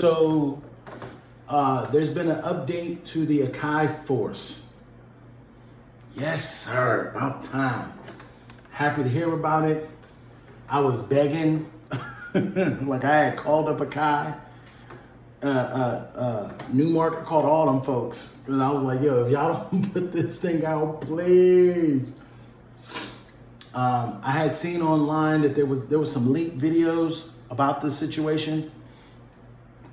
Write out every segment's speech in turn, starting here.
So there's been an update to the Akai force. Yes, sir, about time. Happy to hear about it. I was begging, like I had called up Akai, Newmarket, called all them folks, because I was like, yo, if y'all don't put this thing out, please. I had seen online that there was some leaked videos about this situation.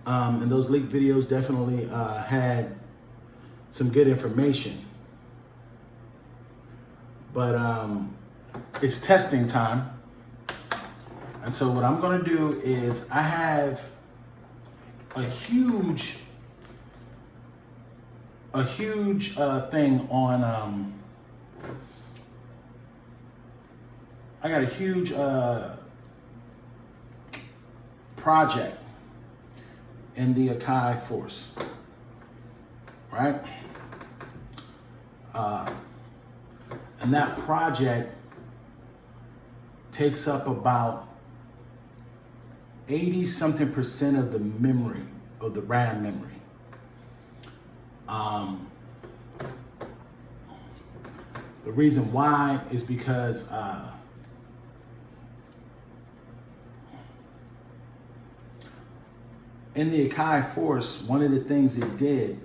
And those leaked videos definitely had some good information. But it's testing time. And so what I'm gonna do is I have a huge thing on, I got a huge project in the Akai force, right? And that project takes up about 80-something% of the memory, of the RAM memory. The reason why is because in the Akai force, one of the things it did,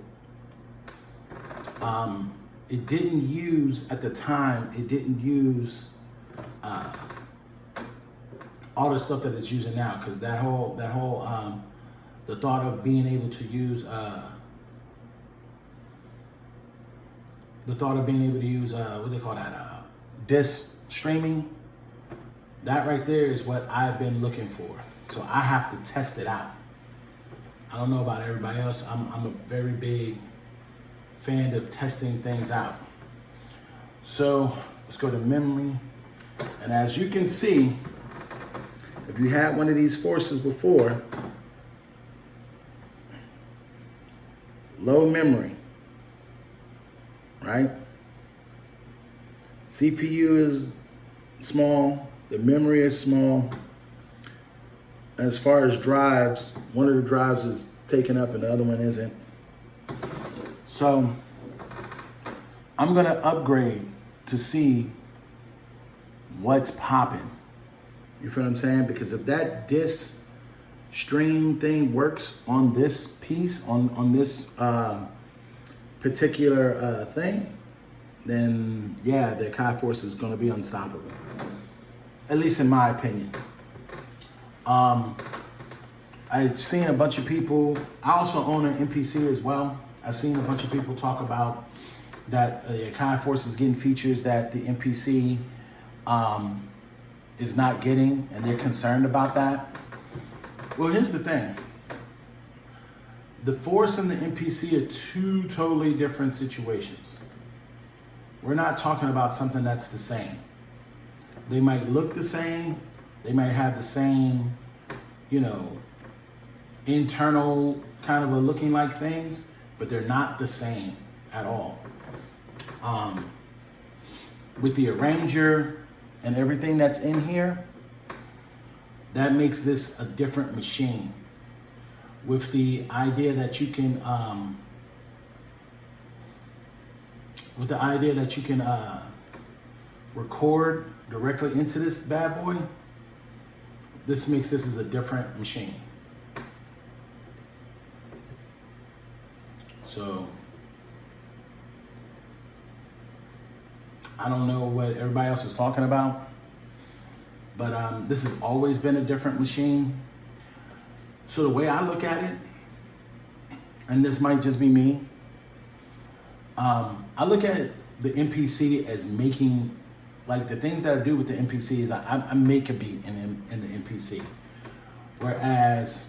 it didn't use, at the time, it didn't use all the stuff that it's using now, because the thought of being able to use, what they call that, disk streaming, that right there is what I've been looking for. So I have to test it out. I don't know about everybody else. I'm a very big fan of testing things out. So let's go to memory. And as you can see, if you had one of these forces before, low memory, right? CPU is small, the memory is small. As far as drives, one of the drives is taken up and the other one isn't. So I'm gonna upgrade to see what's popping. You feel what I'm saying? Because if that disk stream thing works on this piece, on this particular thing, then yeah, the Akai force is gonna be unstoppable. At least in my opinion. I've seen a bunch of people, I also own an NPC as well. I've seen a bunch of people talk about that the Akai force is getting features that the NPC is not getting, and they're concerned about that. Well, here's the thing. The force and the NPC are two totally different situations. We're not talking about something that's the same. They might look the same, they might have the same, internal kind of a looking like things, but they're not the same at all. With the arranger and everything that's in here, that makes this a different machine. With the idea that you can, record directly into this bad boy, this makes this as a different machine. So I don't know what everybody else is talking about, but this has always been a different machine. So the way I look at it, and this might just be me, I look at the NPC as making, like the things that I do with the NPC is I make a beat in the NPC. Whereas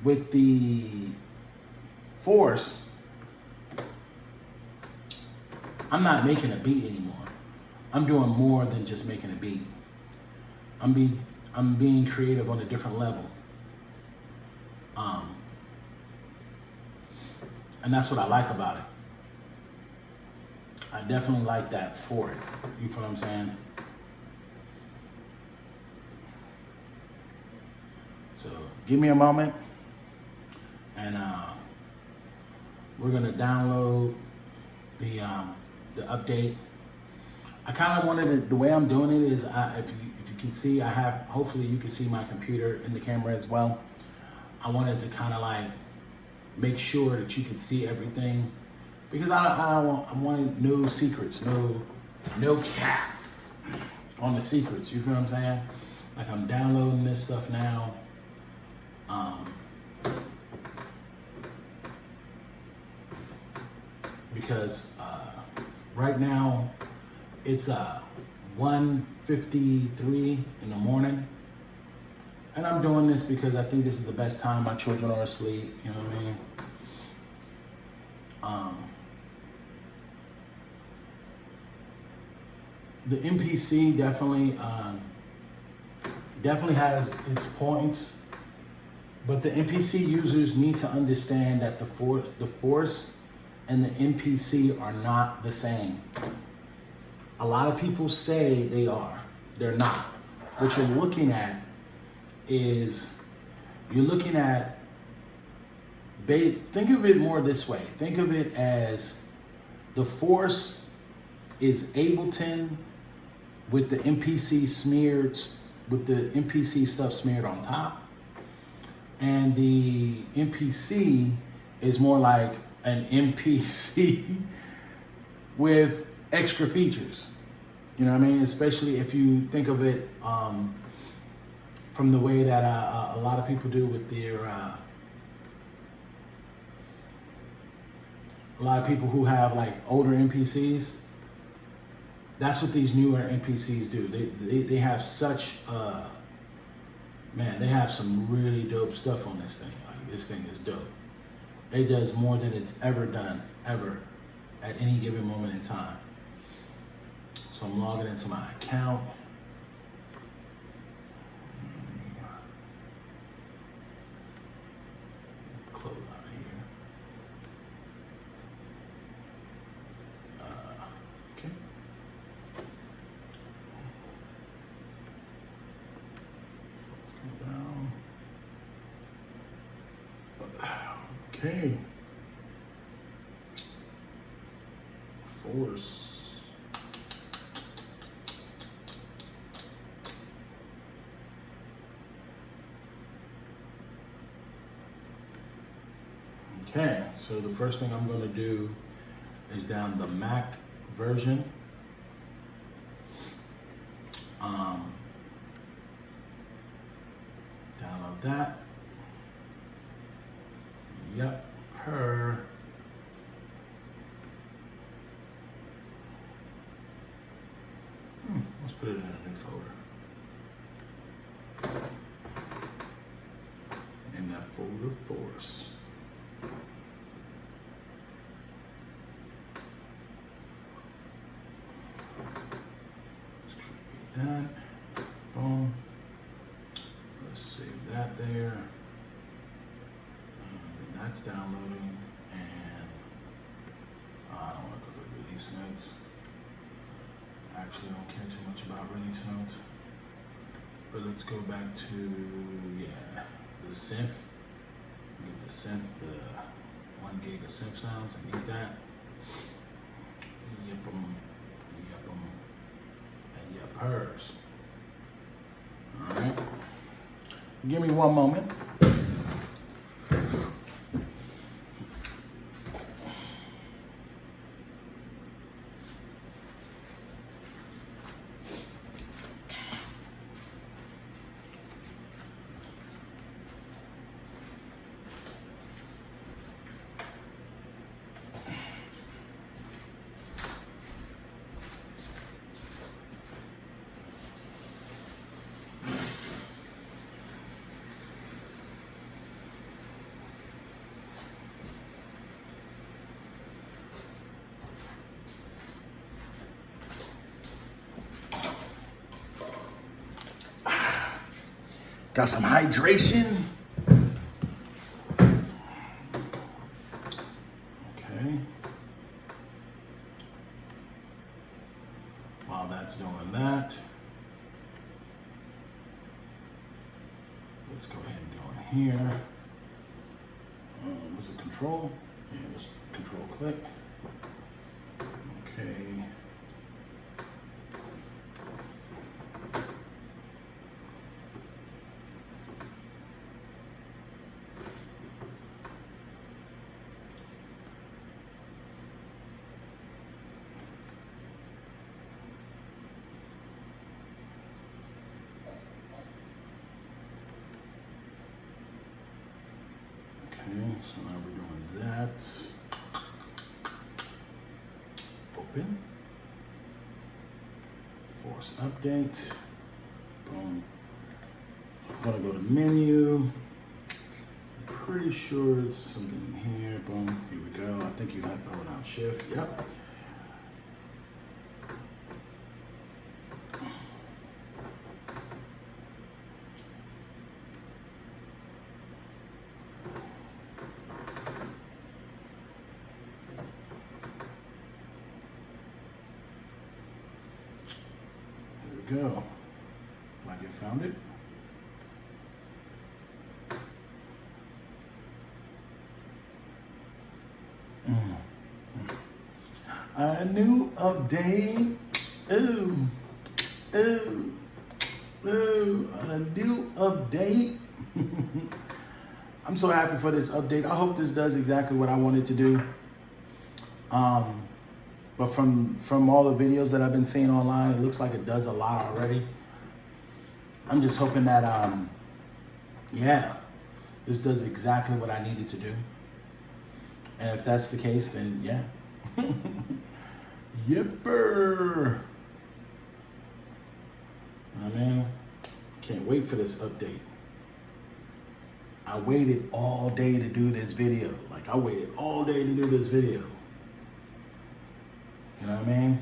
with the force, I'm not making a beat anymore. I'm doing more than just making a beat. I'm being creative on a different level. And that's what I like about it. I definitely like that for it. You feel what I'm saying? So give me a moment, and we're gonna download the update. I kind of wanted it, the way I'm doing it is, if you can see, I have, hopefully you can see my computer in the camera as well. I wanted to kind of like make sure that you can see everything, because I wanted no secrets, no cap on the secrets. You feel what I'm saying? Like, I'm downloading this stuff now. Because right now it's 1:53 in the morning, and I'm doing this because I think this is the best time. My children are asleep, you know what I mean? The NPC definitely has its points, but the NPC users need to understand that the force and the NPC are not the same. A lot of people say they are. They're not. What you're looking at is, think of it more this way. Think of it as the force is Ableton with the NPC stuff smeared on top. And the NPC is more like an NPC with extra features. You know what I mean? Especially if you think of it from the way that a lot of people do with their, a lot of people who have like older NPCs. That's what these newer NPCs do. They have such, man, they have some really dope stuff on this thing. Like, this thing is dope. It does more than it's ever done, ever, at any given moment in time. So I'm logging into my account. Close out of here. Okay. Down. Okay. Force. Okay, so the first thing I'm going to do is down the Mac version. Download that. Yep, let's put it in a new folder. Name that folder Force. That, boom. Let's save that there. Then that's downloading, and I don't want to go to release notes. Actually, I don't care too much about release notes. But let's go back to, the synth. Get the synth, the 1 gig of synth sounds. I need that. Yep, and hers. All right. Give me one moment. Got some hydration. Okay. While that's doing that, let's go ahead and go in here. Was it control? Yeah, let's control click. Okay. Okay, so now we're doing that. Open. Force update. Boom. I'm gonna go to menu. Pretty sure it's something in here. Boom. Here we go. I think you have to hold down shift. Yep. Go. Like you found it. A new update. Ooh. Ooh. Ooh. A new update. I'm so happy for this update. I hope this does exactly what I wanted to do. But from all the videos that I've been seeing online, it looks like it does a lot already. I'm just hoping that, yeah, this does exactly what I needed to do. And if that's the case, then yeah. Yipper. I mean, can't wait for this update. I waited all day to do this video. Like, I waited all day to do this video. You know what I mean?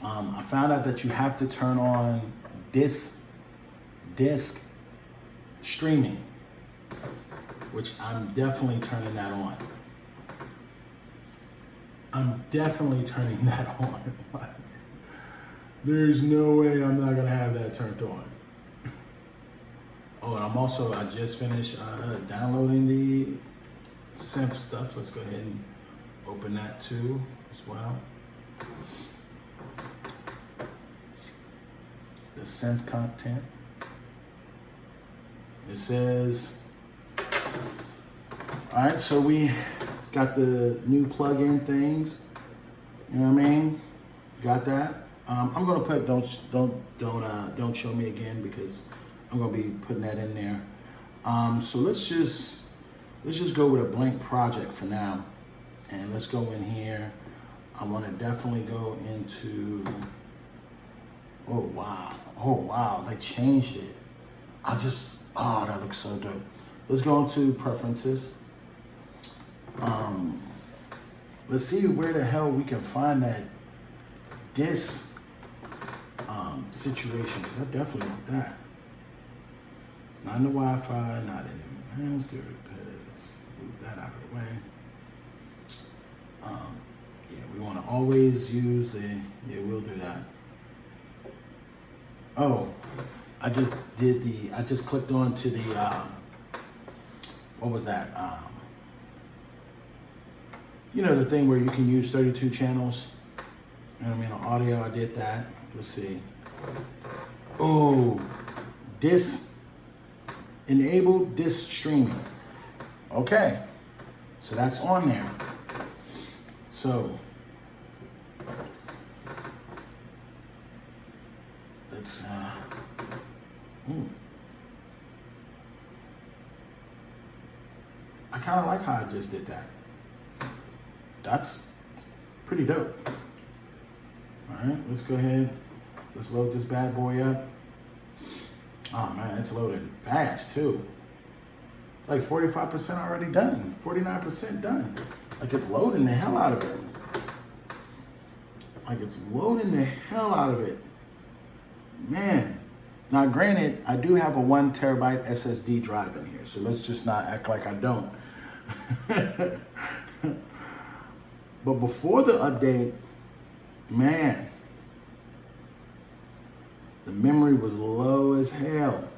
I found out that you have to turn on disc streaming, which I'm definitely turning that on. I'm definitely turning that on. There's no way I'm not gonna have that turned on. Oh, and I just finished downloading the synth stuff. Let's go ahead and open that too as well. The synth content. It says, all right, so we got the new plug-in things. You know what I mean? Got that. I'm gonna put don't show me again because I'm gonna be putting that in there. So let's just go with a blank project for now, and let's go in here. I want to definitely go into. Oh wow, they changed it. That looks so dope. Let's go into preferences. Let's see where the hell we can find that disc situation, because I definitely want that. It's not in the Wi-Fi, not in the, man, let's get repetitive. Move that out of the way. Yeah, we want to always use we'll do that. Oh, I just clicked on to the, what was that? You know, the thing where you can use 32 channels. You know what I mean? On audio, I did that. Let's see. Oh, enable disc streaming. Okay, so that's on there. So let's I kind of like how I just did that. That's pretty dope. All right, let's go ahead. Let's load this bad boy up. Oh man, it's loading fast too. Like 45% already done, 49% done. Like it's loading the hell out of it. Like it's loading the hell out of it. Man. Now granted, I do have a 1 terabyte SSD drive in here, so let's just not act like I don't. But before the update, man, The memory was low as hell.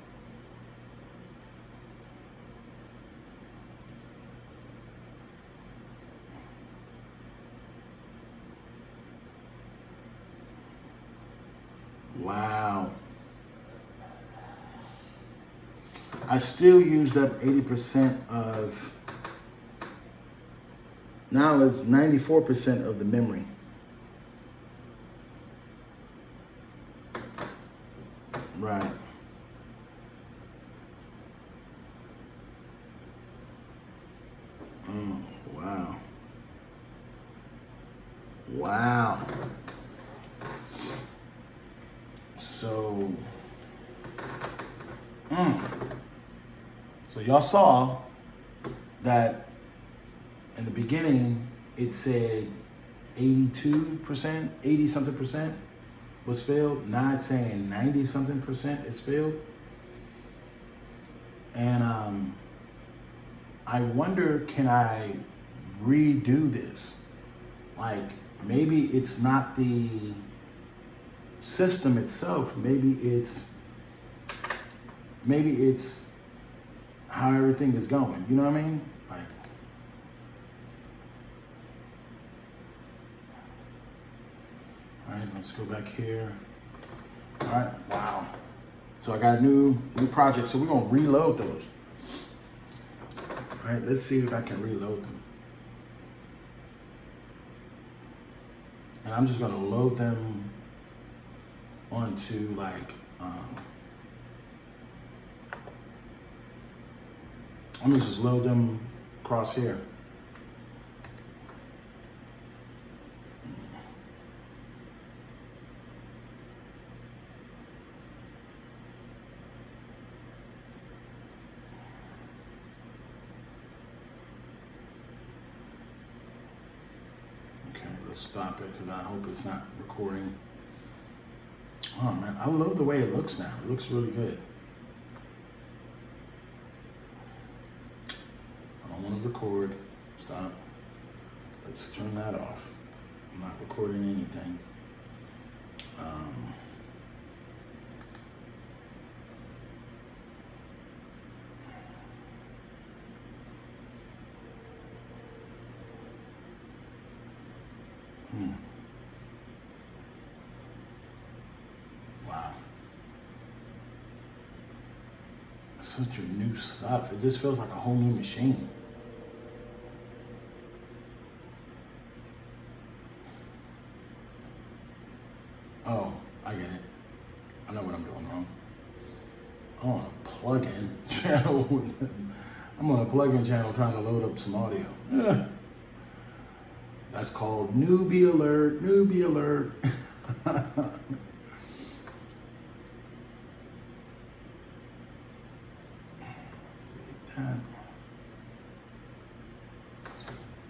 Wow. I still used up 80% of, now it's 94% of the memory. Right. Oh, wow. Wow. So, so y'all saw that in the beginning it said 82%, 80 something percent was filled. Now it's saying 90 something percent is filled. And I wonder, can I redo this? Like, maybe it's not the system itself, maybe it's how everything is going, you know what I mean? Like, all right, let's go back here. All right, wow. So I got a new project, so we're gonna reload those. All right, let's see if I can reload them. And I'm just gonna load them onto like, let me just load them across here. Okay, let's stop it because I hope it's not recording. Oh man, I love the way it looks now. It looks really good. I don't want to record. Stop. Let's turn that off. I'm not recording anything. Wow. Such a new stuff. It just feels like a whole new machine. Oh, I get it. I know what I'm doing wrong. I'm on a plug-in channel. I'm on a plug-in channel trying to load up some audio. That's called newbie alert, newbie alert.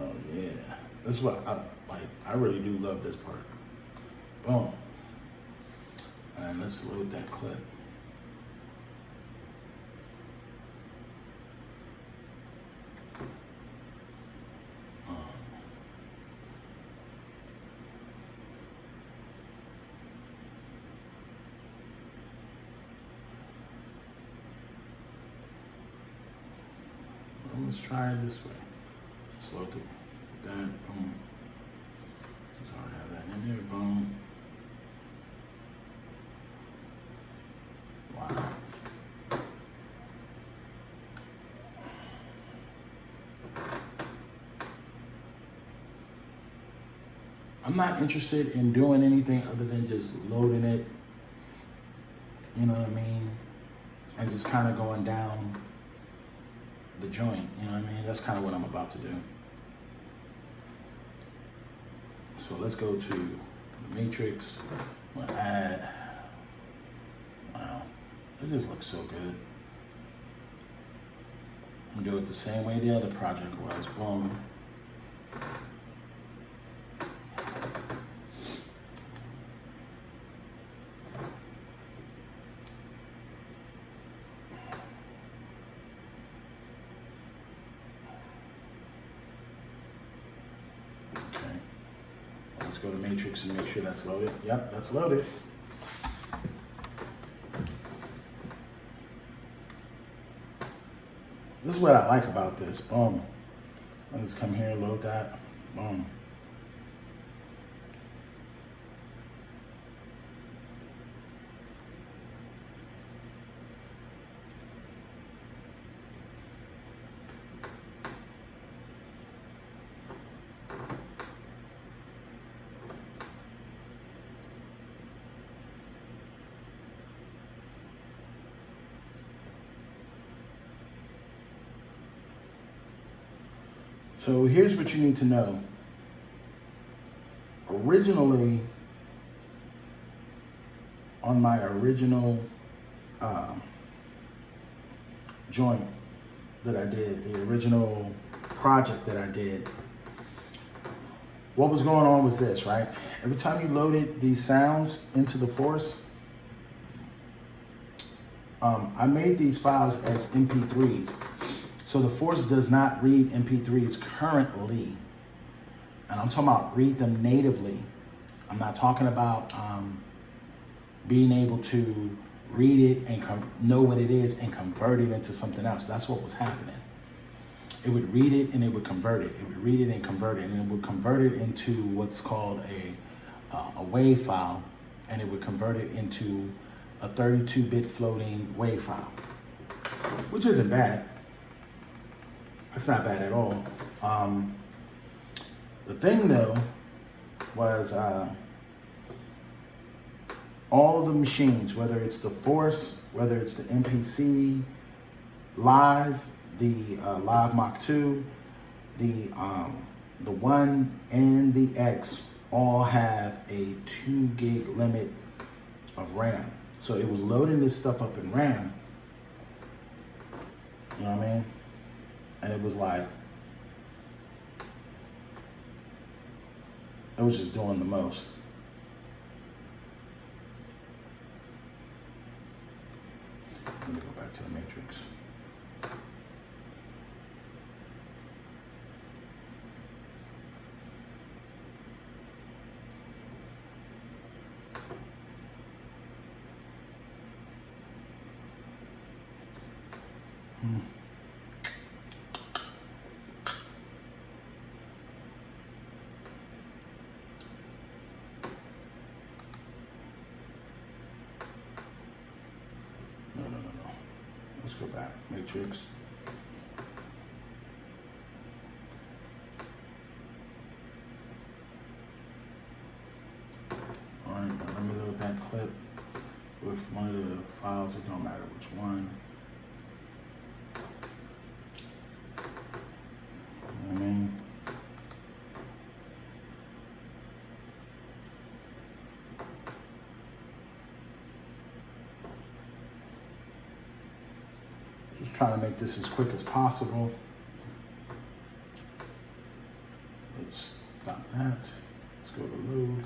Oh yeah, that's what I like. I really do love this part. Boom. And let's load that clip. Let's try it this way. Just load that, boom. Just already have that in there, boom. Wow. I'm not interested in doing anything other than just loading it, you know what I mean? And just kind of going down the joint, you know what I mean? That's kind of what I'm about to do. So let's go to the matrix. We'll add, wow, it just looks so good. I'm gonna do it the same way the other project was, boom. Let's go to matrix and make sure that's loaded. Yep, that's loaded. This is what I like about this. Boom. I just come here, load that. Boom. So here's what you need to know. Originally, on my original joint that I did, the original project that I did, what was going on was this, right? Every time you loaded these sounds into the Force, I made these files as MP3s. So the Force does not read MP3s currently. And I'm talking about read them natively. I'm not talking about being able to read it and know what it is and convert it into something else. That's what was happening. It would read it and it would convert it. It would read it and convert it, and it would convert it into what's called a WAV file, and it would convert it into a 32-bit floating WAV file, which isn't bad. It's not bad at all. The thing though was all the machines, whether it's the Force, whether it's the MPC Live, the Live Mach 2, the 1 and the X, all have a 2 gig limit of RAM. So it was loading this stuff up in RAM. You know what I mean? And it was like, it was just doing the most. Let me go back to the matrix. No. Let's go back. Matrix. All right, now let me load that clip with one of the files. It don't matter which one. You know what I mean? Just trying to make this as quick as possible. Let's stop that. Let's go to load.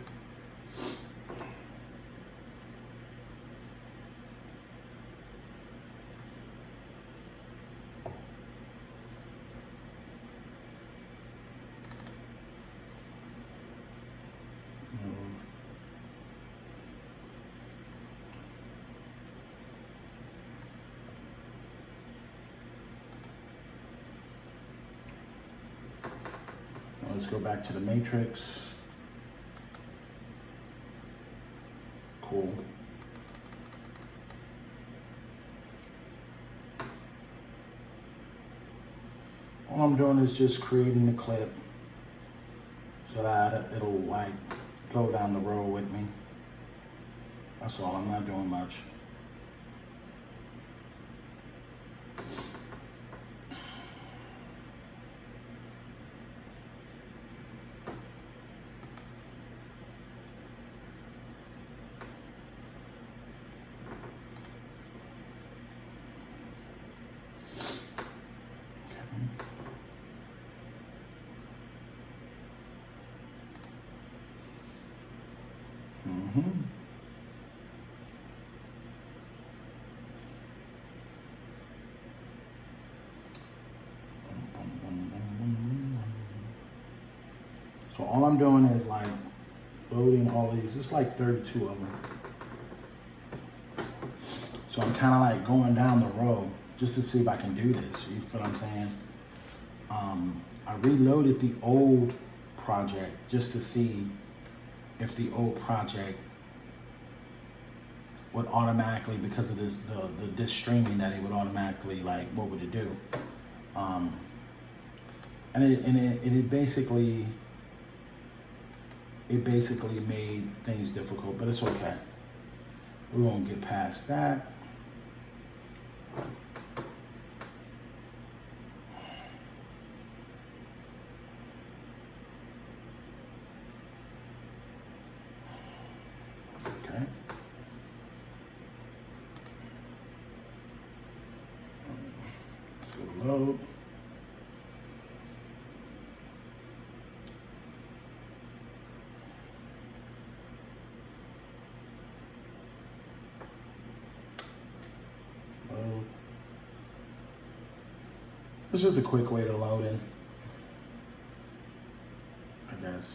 Let's go back to the matrix. Cool. All I'm doing is just creating the clip so that it'll like go down the road with me. That's all. I'm not doing much. So all I'm doing is like loading all these. It's like 32 of them. So I'm kind of like going down the row, just to see if I can do this. You feel what I'm saying? I reloaded the old project just to see if the old project would automatically, because of this streaming, that it would automatically, like, what would it do? And it basically made things difficult, but it's okay. We won't get past that. Okay. Let's go to load. It's just a quick way to load in, I guess.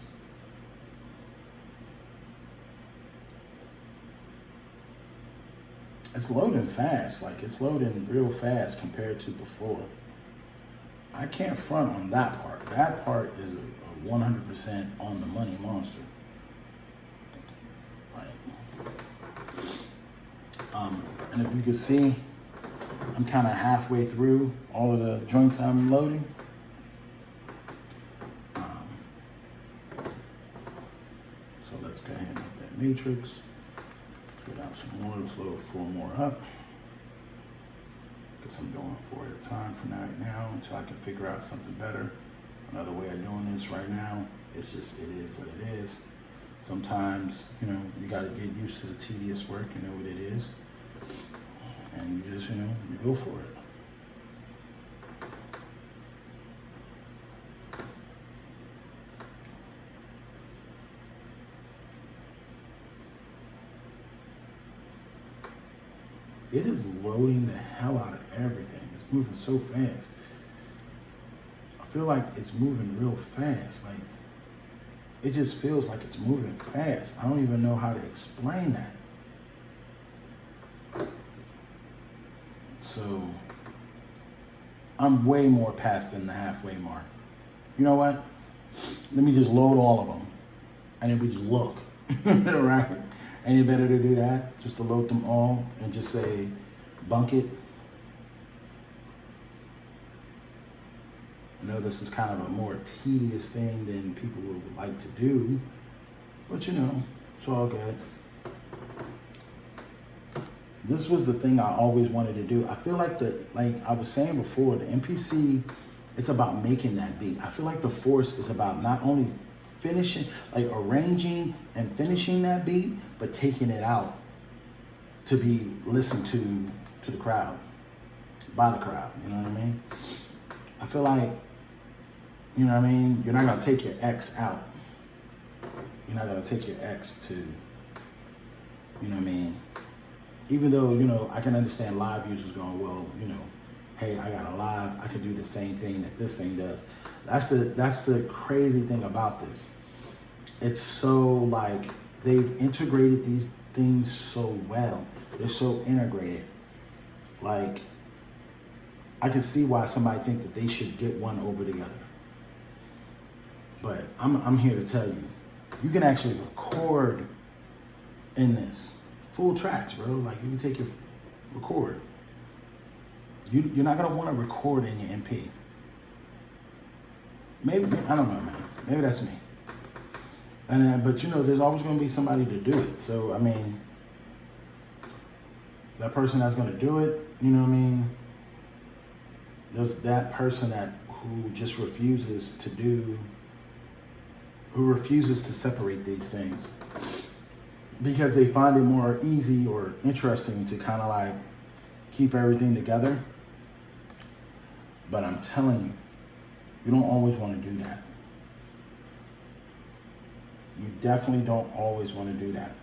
It's loading fast, like it's loading real fast compared to before. I can't front on that part. That part is a 100% on the money monster. Like, and if you can see, I'm kind of halfway through all of the joints I'm loading. So let's go ahead and hit that matrix. Get out some more. Let's load 4 more up. Guess I'm doing 4 at a time for right now until I can figure out something better. Another way of doing this right now, it's just, it is what it is. Sometimes, you know, you got to get used to the tedious work, you know what it is. And you just, you know, you go for it. It is loading the hell out of everything. It's moving so fast. I feel like it's moving real fast. Like, it just feels like it's moving fast. I don't even know how to explain that. So I'm way more past than the halfway mark. You know what? Let me just load all of them and then we just look, right? Ain't it better to do that? Just to load them all and just say, bunk it. I know this is kind of a more tedious thing than people would like to do, but you know, it's all good. This was the thing I always wanted to do. I feel like like I was saying before, the MPC, it's about making that beat. I feel like the Force is about not only finishing, like arranging and finishing that beat, but taking it out to be listened to the crowd, by the crowd, you know what I mean? I feel like, you know what I mean? You're not gonna take your X out. You're not gonna take your X to, you know what I mean? Even though, you know, I can understand live users going, well, you know, hey, I got a live, I could do the same thing that this thing does. That's the crazy thing about this. It's so like, they've integrated these things so well. They're so integrated. Like, I can see why somebody think that they should get one over the other. But I'm here to tell you, you can actually record in this. Full tracks, bro. Like, you can take your record. You're not gonna want to record in your MP. Maybe, I don't know, man. Maybe that's me. And but you know, there's always gonna be somebody to do it. So I mean, that person that's gonna do it, you know what I mean? There's that person who just refuses to separate these things, because they find it more easy or interesting to kind of like keep everything together. But I'm telling you, you don't always want to do that. You definitely don't always want to do that.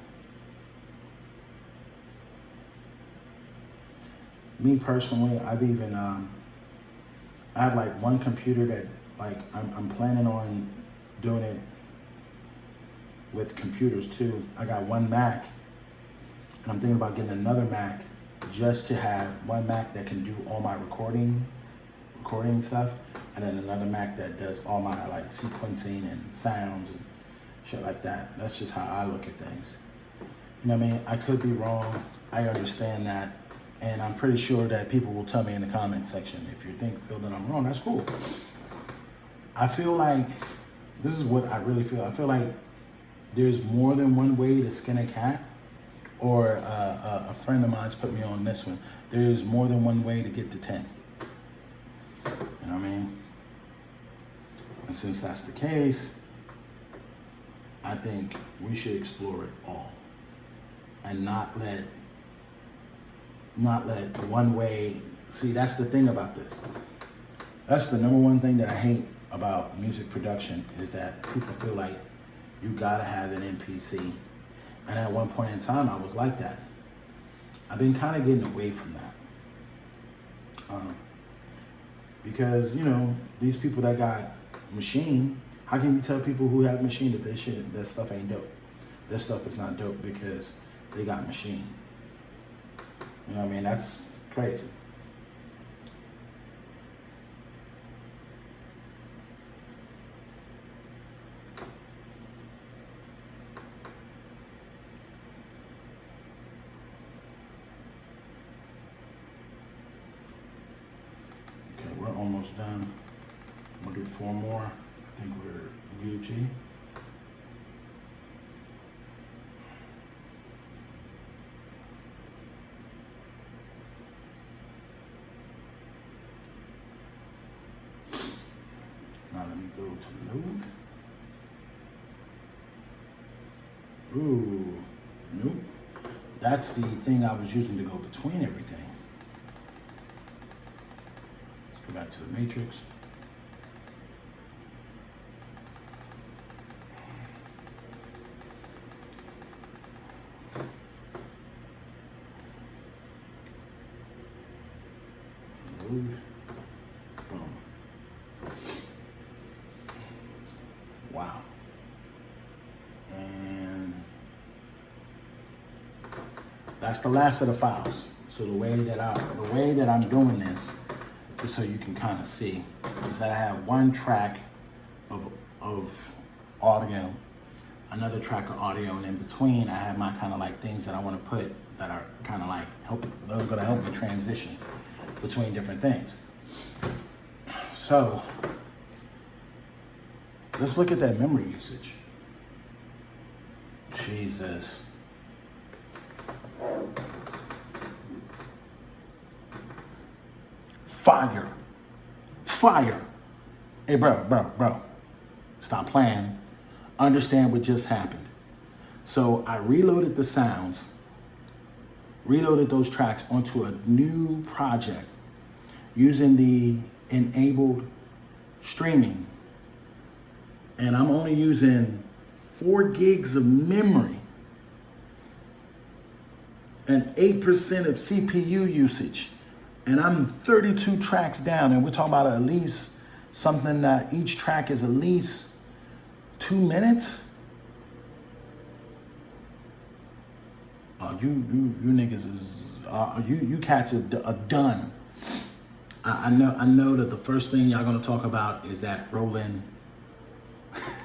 Me personally, I've even, I have like one computer that like, I'm planning on doing it with computers too. I got one Mac and I'm thinking about getting another Mac just to have one Mac that can do all my recording stuff, and then another Mac that does all my like sequencing and sounds and shit like that. That's just how I look at things. You know what I mean? I could be wrong. I understand that. And I'm pretty sure that people will tell me in the comment section. If you feel that I'm wrong, that's cool. I feel like, this is what I really feel. I feel like there's more than one way to skin a cat. Or a friend of mine's put me on this one. There's more than one way to get to 10. You know what I mean? And since that's the case, I think we should explore it all. And not let one way, see, that's the thing about this. That's the number one thing that I hate about music production, is that people feel like you gotta have an MPC. And at one point in time, I was like that. I've been kind of getting away from that. Because, you know, these people that got machine, how can you tell people who have machine that that stuff ain't dope? That stuff is not dope because they got machine. You know what I mean? That's crazy. Okay, we're almost done. I'm gonna do 4 more. I think we're UG. Now let me go to load. Ooh, nope. That's the thing I was using to go between everything. Go back to the matrix. Load. Boom. Wow. And that's the last of the files. So the way that I'm doing this, just so you can kind of see, is that I have one track of audio, another track of audio, and in between I have my kind of like things that I want to put that are kind of like those are gonna help me transition between different things. So let's look at that memory usage. Jesus. Fire. Hey, bro. Stop playing. Understand what just happened. So I reloaded the sounds, reloaded those tracks onto a new project using the enabled streaming. And I'm only using 4 gigs of memory and 8% of CPU usage. And I'm 32 tracks down, and we're talking about at least something that each track is at least 2 minutes. You niggas is you cats are done. I know that the first thing y'all gonna talk about is that Roland,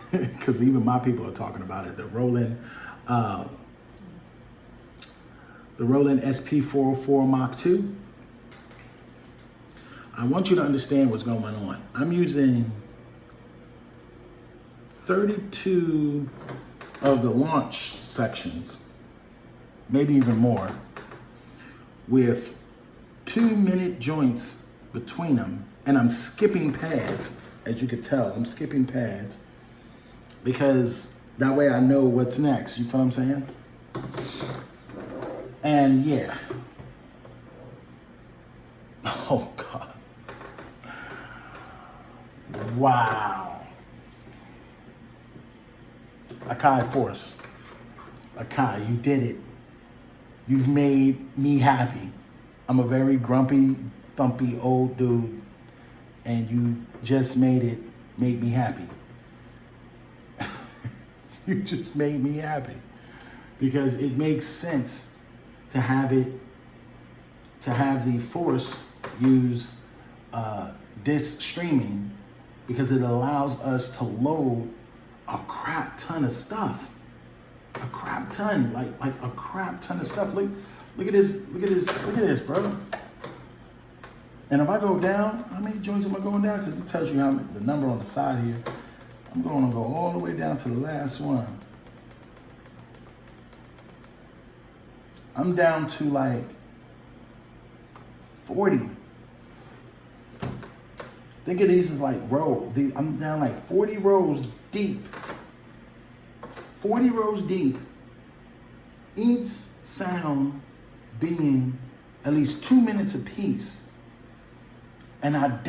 because even my people are talking about it. The Roland SP404 Mach 2. I want you to understand what's going on. I'm using 32 of the launch sections, maybe even more, with 2-minute joints between them. And I'm skipping pads, as you could tell. I'm skipping pads because that way I know what's next. You feel what I'm saying? And yeah. Oh, God. Wow. Akai Force. Akai, you did it. You've made me happy. I'm a very grumpy, thumpy old dude, and you just made me happy. You just made me happy because it makes sense to have it to have the Force use disk streaming because it allows us to load a crap ton of stuff. A crap ton, like a crap ton of stuff. Look at this, bro. And if I go down, how many joints am I going down? Because it tells you how many, the number on the side here. I'm going to go all the way down to the last one. I'm down to like 40. Think of these as like row. I'm down like 40 rows deep. 40 rows deep. Each sound being at least 2 minutes apiece. And I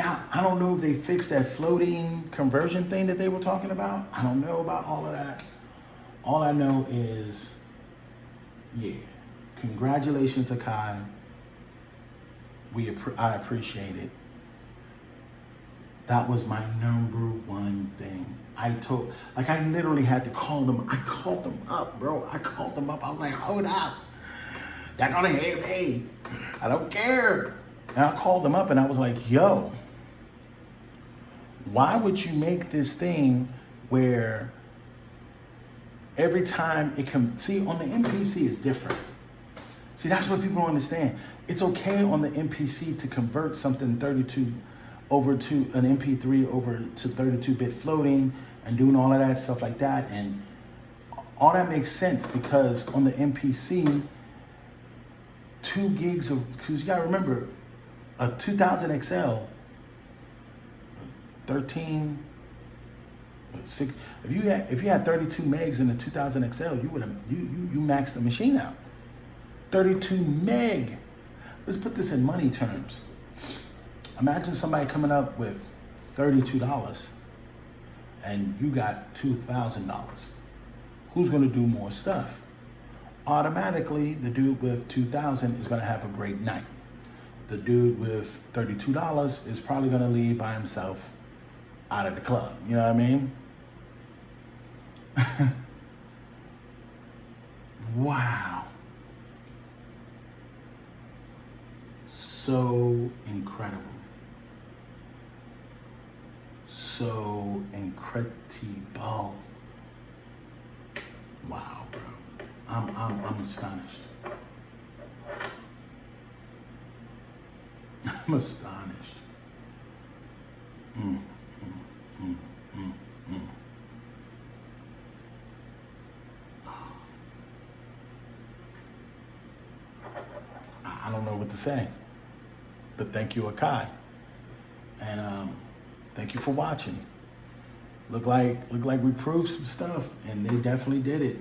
don't know if they fixed that floating conversion thing that they were talking about. I don't know about all of that. All I know is, yeah, congratulations, Akai. I appreciate it. That was my number one thing. I literally had to call them. I called them up, bro. I called them up. I was like, hold up. They're gonna hate me. I don't care. And I called them up and I was like, yo, why would you make this thing where every time it can, see, on the MPC it's different. See, that's what people don't understand. It's okay on the MPC to convert something 32 over to an MP3 over to 32-bit floating and doing all of that stuff like that. And all that makes sense because on the MPC, 2 gigs of, because you gotta remember, a 2000 XL, 13, 6. If you had 32 megs in the 2000 XL, you would have you maxed the machine out. 32 meg. Let's put this in money terms. Imagine somebody coming up with $32 and you got $2,000. Who's going to do more stuff? Automatically, the dude with 2,000 is going to have a great night. The dude with $32 is probably going to leave by himself out of the club. You know what I mean? Wow. So incredible. So incredible. Wow, bro. I'm astonished. I'm astonished. I don't know what to say, but thank you, Akai, and thank you for watching. Look like we proved some stuff, and they definitely did it.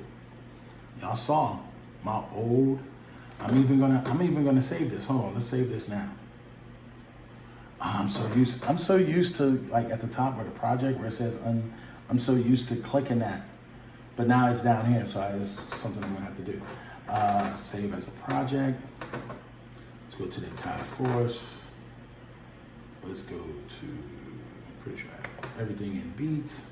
Y'all saw my old. I'm even gonna save this. Hold on, let's save this now. I'm so used to, like, at the top of the project where it says I'm so used to clicking that, but now it's down here, so it's something I'm gonna have to do. Save as a project. Let's go to the Akai Force. Let's go to, I'm pretty sure I have everything in beats.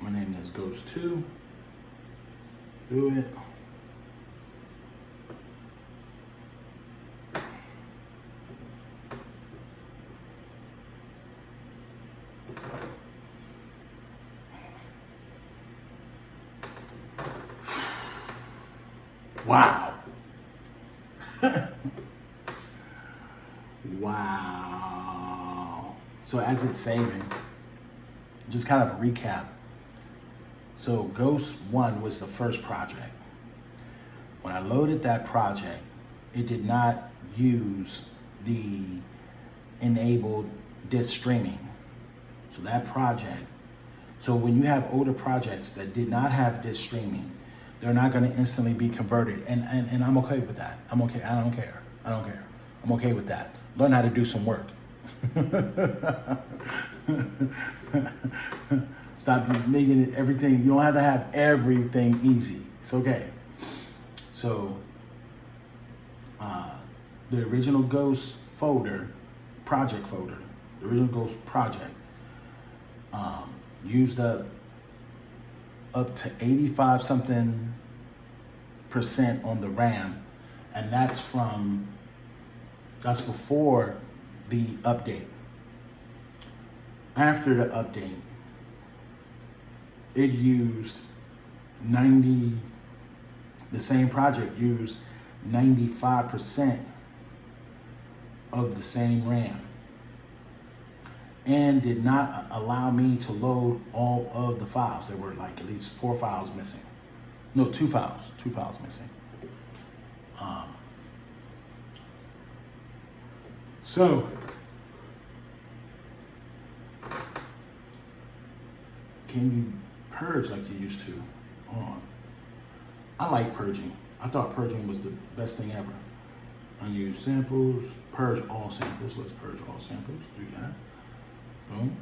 My name is Ghost 2. Do it. Wow. Wow. So as it's saving, just kind of a recap. So Ghost 1 was the first project. When I loaded that project, it did not use the enabled disk streaming. So that project, so when you have older projects that did not have disk streaming, they're not going to instantly be converted. And I'm okay with that. I'm okay. I don't care. I'm okay with that. Learn how to do some work. Stop making it everything. You don't have to have everything easy. It's okay. So, the original Ghost folder, project folder, the original Ghost project, used up to 85 something % on the RAM, and that's before the update. After the update, it used the same project used 95% of the same RAM, and did not allow me to load all of the files. There were like at least 4 files missing. No, 2 files missing. So, can you purge like you used to? Hold on. I like purging. I thought purging was the best thing ever. Unused samples, purge all samples. Let's purge all samples. Do that. Boom.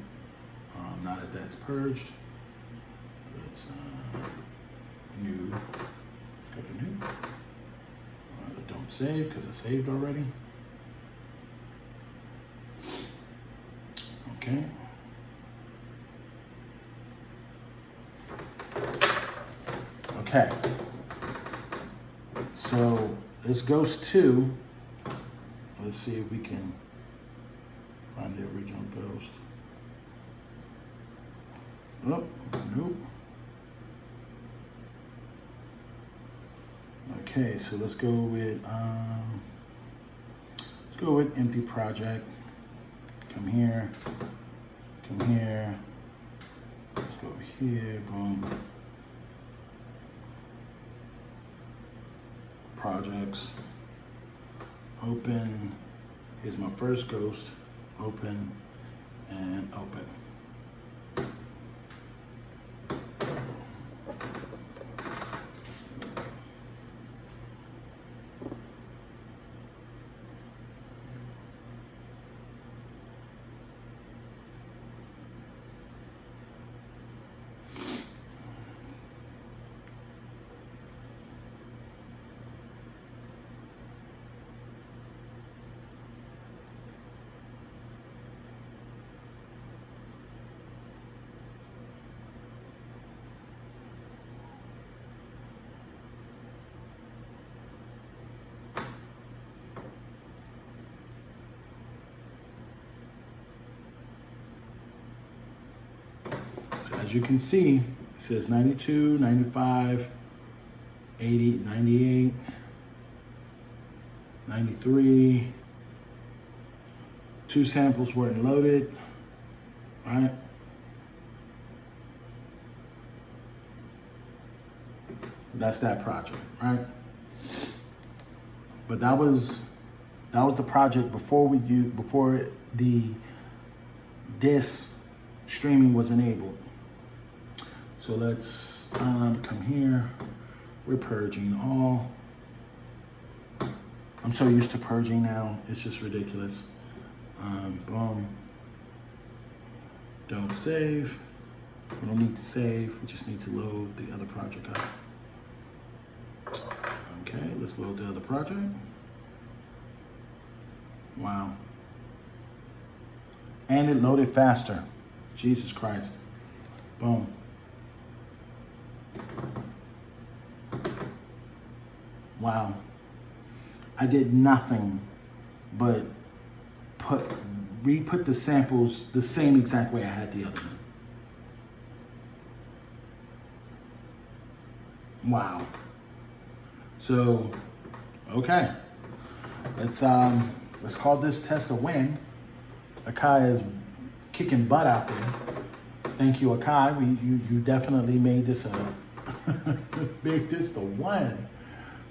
Now that that's purged, let's new. Let's go to new. Don't save because I saved already. Okay. Okay. So this goes to, let's see if we can find the original Ghost. Oh, nope. Okay, so let's go with empty project. Come here. Let's go here, boom. Projects. Open. Here's my first Ghost. Open and open. As you can see, it says 92, 95, 80, 98, 93. 2 samples weren't loaded, right? That's that project, right? But that was the project before the disk streaming was enabled. So let's come here. We're purging all. I'm so used to purging now. It's just ridiculous. Boom. Don't save. We don't need to save. We just need to load the other project up. Okay, let's load the other project. Wow. And it loaded faster. Jesus Christ. Boom. Wow. I did nothing but re-put the samples the same exact way I had the other one. Wow. So, okay. Let's call this test a win. Akai is kicking butt out there. Thank you, Akai. You definitely made this make this the one.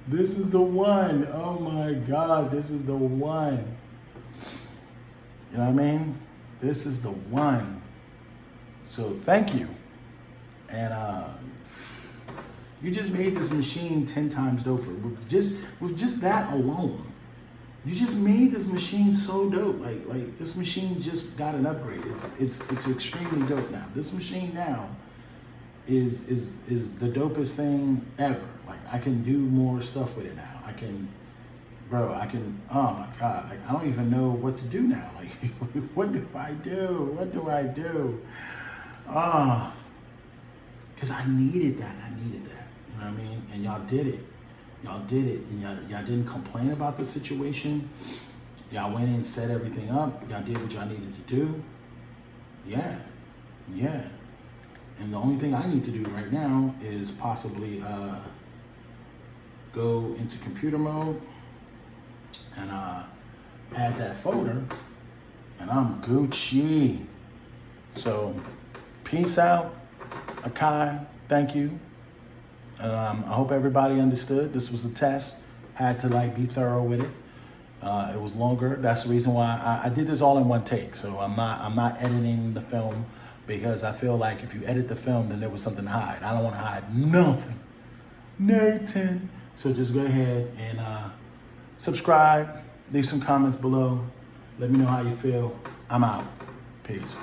This is the one. Oh my God, this is the one. You know what I mean? This is the one. So thank you. And you just made this machine 10 times doper with just that alone. You just made this machine so dope. Like this machine just got an upgrade. It's extremely dope now. This machine now is the dopest thing ever. Like I can do more stuff with it now. I can, bro. Oh my god. Like I don't even know what to do now. Like what do I do? What do I do? Because I needed that. You know what I mean? And y'all did it. Y'all did it, and y'all didn't complain about the situation. Y'all went in and set everything up. Y'all did what y'all needed to do. Yeah. And the only thing I need to do right now is possibly go into computer mode and add that folder, and I'm Gucci. So, peace out, Akai. Thank you. I hope everybody understood. This was a test. Had to be thorough with it. It was longer. That's the reason why I did this all in one take. So I'm not editing the film, because I feel like if you edit the film, then there was something to hide. I don't want to hide nothing. Nathan. So just go ahead and subscribe. Leave some comments below. Let me know how you feel. I'm out. Peace.